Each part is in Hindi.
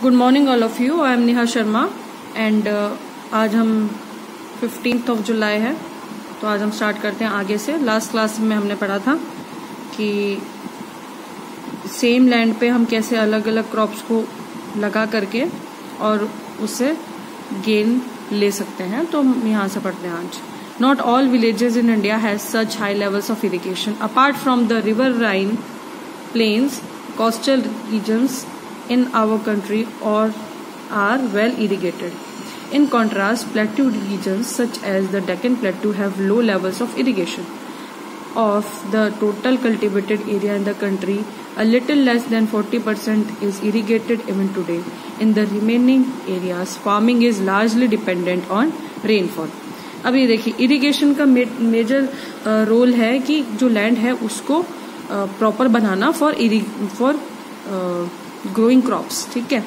Good morning all of you. I am Neha Sharma and आज हम 15 जुलाई है, तो आज हम स्टार्ट करते हैं आगे से। लास्ट क्लास में हमने पढ़ा था कि सेम लैंड पे हम कैसे अलग अलग क्रॉप्स को लगा करके और उससे गेन ले सकते हैं, तो हम यहाँ से पढ़ते हैं आज। Not all villages in India has such high levels of irrigation apart from the riverine plains coastal regions in our country or are well irrigated. In contrast, plateau regions such as the Deccan Plateau have low levels of irrigation. Of the total cultivated area in the country, a little less than 40% is irrigated even today. In the remaining areas, farming is largely dependent on rainfall. अब ये देखिए, इरिगेशन का मेजर रोल है कि जो लैंड है उसको proper banana for growing crops. ठीक है,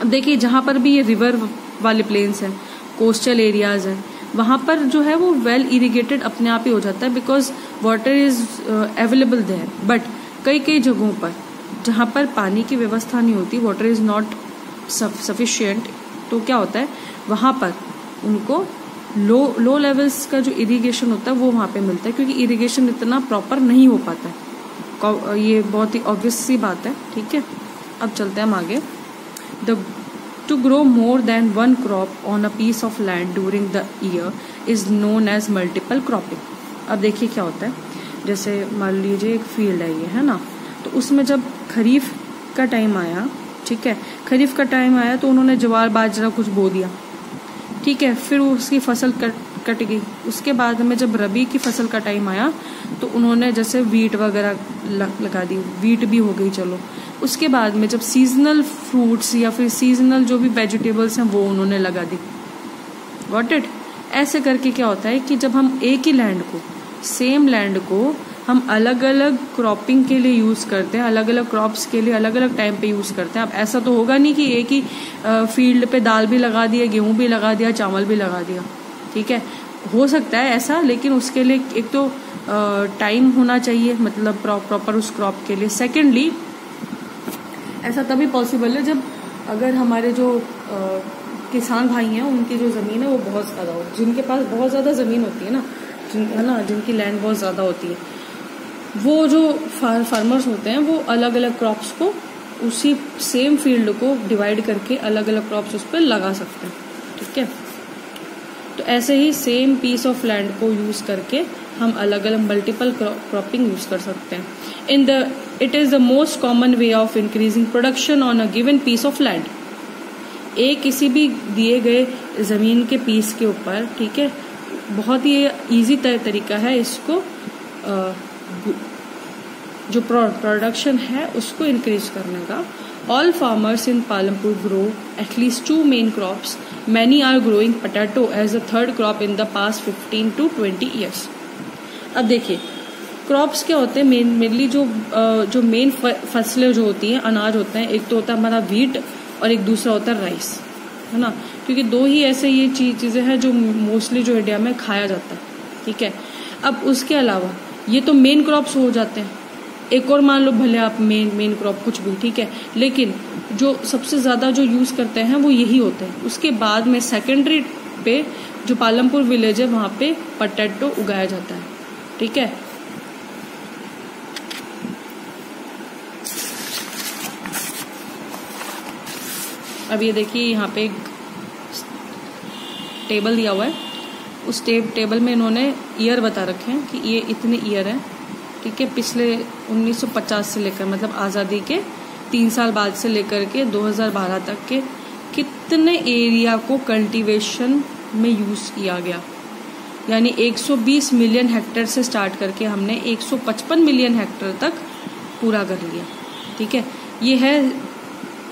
अब देखिए जहां पर भी ये रिवर वाले प्लेन्स हैं, कोस्टल एरियाज हैं, वहां पर जो है वो वेल इरिगेटेड अपने आप ही हो जाता है, because water is available there. But कई कई जगहों पर जहां पर पानी की व्यवस्था नहीं होती, वाटर इज नॉट सफिशिएंट, तो क्या होता है वहां पर उनको लो लेवल्स का जो इरिगेशन होता है वो वहां पे मिलता है, क्योंकि इरिगेशन इतना प्रॉपर नहीं हो पाता है। ये बहुत ही ऑब्वियस सी बात है। ठीक है, अब चलते हैं हम आगे। To grow more than one crop on a piece of land during the year is known as multiple cropping. अब देखिए क्या होता है, जैसे मान लीजिए एक फील्ड है ये, है ना, तो उसमें जब खरीफ का टाइम आया, ठीक है, खरीफ का टाइम आया तो उन्होंने ज्वार बाजरा कुछ बो दिया, ठीक है, फिर उसकी फसल कट गई। उसके बाद में जब रबी की फसल का टाइम आया तो उन्होंने जैसे वीट वगैरह लगा दी, वीट भी हो गई, चलो। उसके बाद में जब सीजनल फ्रूट्स या फिर सीजनल जो भी वेजिटेबल्स हैं वो उन्होंने लगा दी। Got it? ऐसे करके क्या होता है कि जब हम एक ही लैंड को, सेम लैंड को हम अलग अलग क्रॉपिंग के लिए यूज करते हैं, अलग अलग क्रॉप्स के लिए अलग अलग टाइम पे यूज करते हैं। अब ऐसा तो होगा नहीं कि एक ही फील्ड पे दाल भी लगा दिया, गेहूं भी लगा दिया, चावल भी लगा दिया। ठीक है, हो सकता है ऐसा, लेकिन उसके लिए एक तो टाइम होना चाहिए, मतलब प्रॉपर उस क्रॉप के लिए। सेकेंडली, ऐसा तभी पॉसिबल है जब अगर हमारे जो किसान भाई हैं उनकी जो जमीन है वो बहुत ज्यादा हो, जिनके पास बहुत ज्यादा जमीन होती है ना, जिनकी लैंड बहुत ज्यादा होती है, वो जो फार्मर्स होते हैं वो अलग अलग क्रॉप्स को उसी सेम फील्ड को डिवाइड करके अलग अलग क्रॉप्स उस पर लगा सकते हैं। ठीक है, तो ऐसे ही सेम पीस ऑफ लैंड को यूज करके हम अलग अलग मल्टीपल क्रॉपिंग यूज कर सकते हैं। It is the most common way of increasing production on a given piece of land. एक किसी भी दिए गए जमीन के पीस के ऊपर, ठीक है, बहुत ही इजी तरीका है इसको जो प्रोडक्शन है उसको इंक्रीज करने का। All farmers in Palampur grow at least 2 main crops. Many are growing potato as the third crop in the past 15 to 20 years. अब देखिए क्रॉप्स क्या होते हैं, मेनली जो मेन फसलें जो होती हैं, अनाज होते हैं, एक तो होता है हमारा व्हीट और एक दूसरा होता है राइस, है ना, क्योंकि दो ही ऐसे ये चीजें हैं जो मोस्टली जो इंडिया में खाया जाता है। ठीक है, अब उसके अलावा ये तो मेन क्रॉप्स हो जाते हैं, एक और मान लो भले आप मेन क्रॉप कुछ भी, ठीक है, लेकिन जो सबसे ज्यादा जो यूज करते हैं वो यही होते हैं। उसके बाद में सेकेंडरी पे जो पालमपुर विलेज है वहां पे पोटैटो उगाया जाता है। ठीक है, अब ये देखिए यहाँ पे एक टेबल दिया हुआ है, उस टेबल में इन्होंने ईयर बता रखे हैं कि ये इतने ईयर है। ठीक है, पिछले 1950 से लेकर, मतलब आज़ादी के 3 साल बाद से लेकर के 2012 तक के कितने एरिया को कल्टीवेशन में यूज किया गया, यानी 120 मिलियन हेक्टेयर से स्टार्ट करके हमने 155 मिलियन हेक्टेयर तक पूरा कर लिया। ठीक है, ये है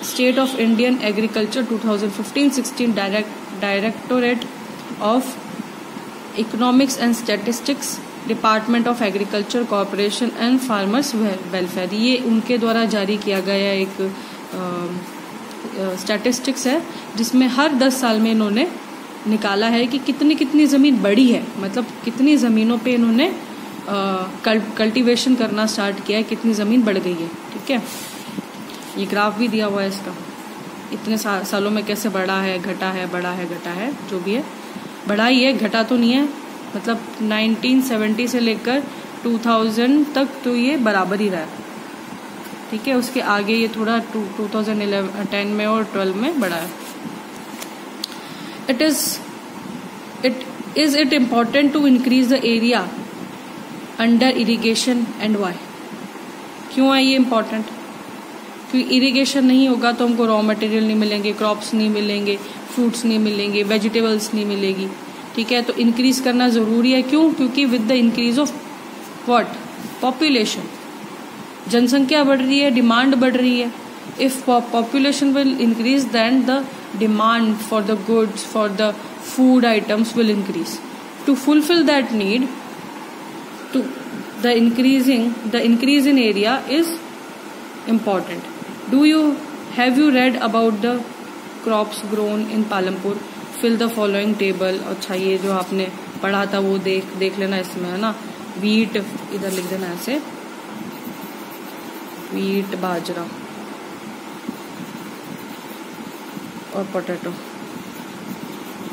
state of Indian agriculture 2015-16 directorate of economics and statistics, department of agriculture, corporation and farmers welfare. ये उनके द्वारा जारी किया गया एक स्टैटिस्टिक्स है, जिसमें हर 10 साल में इन्होंने निकाला है कि कितनी जमीन बढ़ी है, मतलब कितनी जमीनों पे इन्होंने कल्टीवेशन करना स्टार्ट किया है, कितनी जमीन बढ़ गई है। ठीक है, ये ग्राफ भी दिया हुआ है इसका। इतने सालों में कैसे बढ़ा है, घटा है, बढ़ा है, घटा है, जो भी है बढ़ा ही है, घटा तो नहीं है। मतलब 1970 से लेकर 2000 तक तो ये बराबर ही रहा है, ठीक है। उसके आगे ये थोड़ा 2010 में और 12 में बढ़ा है। Is it important to increase the area under irrigation and why? क्यों है ये इम्पोर्टेंट? क्योंकि इरिगेशन नहीं होगा तो हमको रॉ मटेरियल नहीं मिलेंगे, क्रॉप्स नहीं मिलेंगे, फ्रूट्स नहीं मिलेंगे, वेजिटेबल्स नहीं मिलेगी, ठीक है। तो इंक्रीज करना जरूरी है। क्यों? क्योंकि with the increase of what? Population, जनसंख्या बढ़ रही है, डिमांड बढ़ रही है। If population will increase then the demand for the goods, for the food items will increase. To fulfill that need, the increase in area is important. Have you read about the crops grown in Palampur? Fill the following table. अच्छा, ये जो आपने पढ़ा था वो देख लेना इसमें, है ना। wheat इधर लिख देना ऐसे, wheat बाजरा और पोटैटो,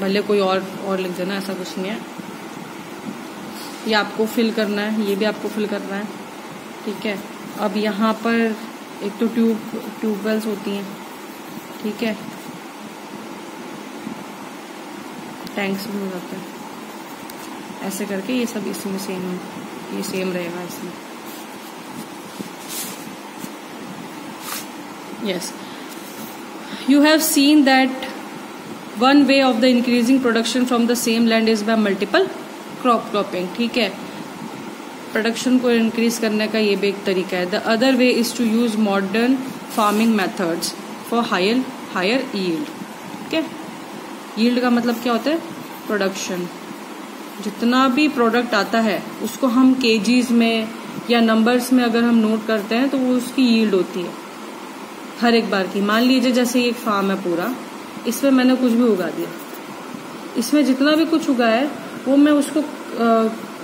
भले कोई और लिख देना, ऐसा कुछ नहीं है। ये आपको फिल करना है, ये भी आपको फिल करना है, ठीक है। अब यहाँ पर एक तो ट्यूबवेल्स होती हैं, ठीक है, टैंक्स भी हो जाते हैं, ऐसे करके ये सब इसमें सेम रहेगा इसमें। Yes, you have seen that one way of the increasing production from the same land is by multiple cropping, ठीक है। प्रोडक्शन को इंक्रीज करने का ये भी एक तरीका है। The other way is to use modern farming methods for higher yield, ठीक है। yield का मतलब क्या होता है? प्रोडक्शन। जितना भी प्रोडक्ट आता है उसको हम केजीज में या नंबर्स में अगर हम नोट करते हैं तो वो उसकी yield होती है हर एक बार की। मान लीजिए जैसे एक फार्म है पूरा, इसमें मैंने कुछ भी उगा दिया, इसमें जितना भी कुछ उगा है वो मैं उसको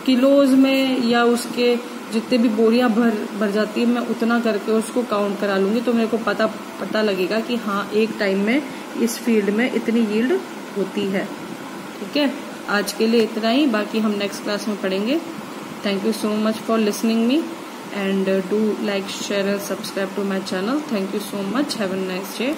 किलोज में या उसके जितने भी बोरियां भर जाती है मैं उतना करके उसको काउंट करा लूंगी, तो मेरे को पता लगेगा कि हाँ एक टाइम में इस फील्ड में इतनी यील्ड होती है, ठीक है। आज के लिए इतना ही, बाकी हम नेक्स्ट क्लास में पढ़ेंगे। Thank you so much for listening me and do like, share and subscribe to my channel. Thank you so much, have a nice day.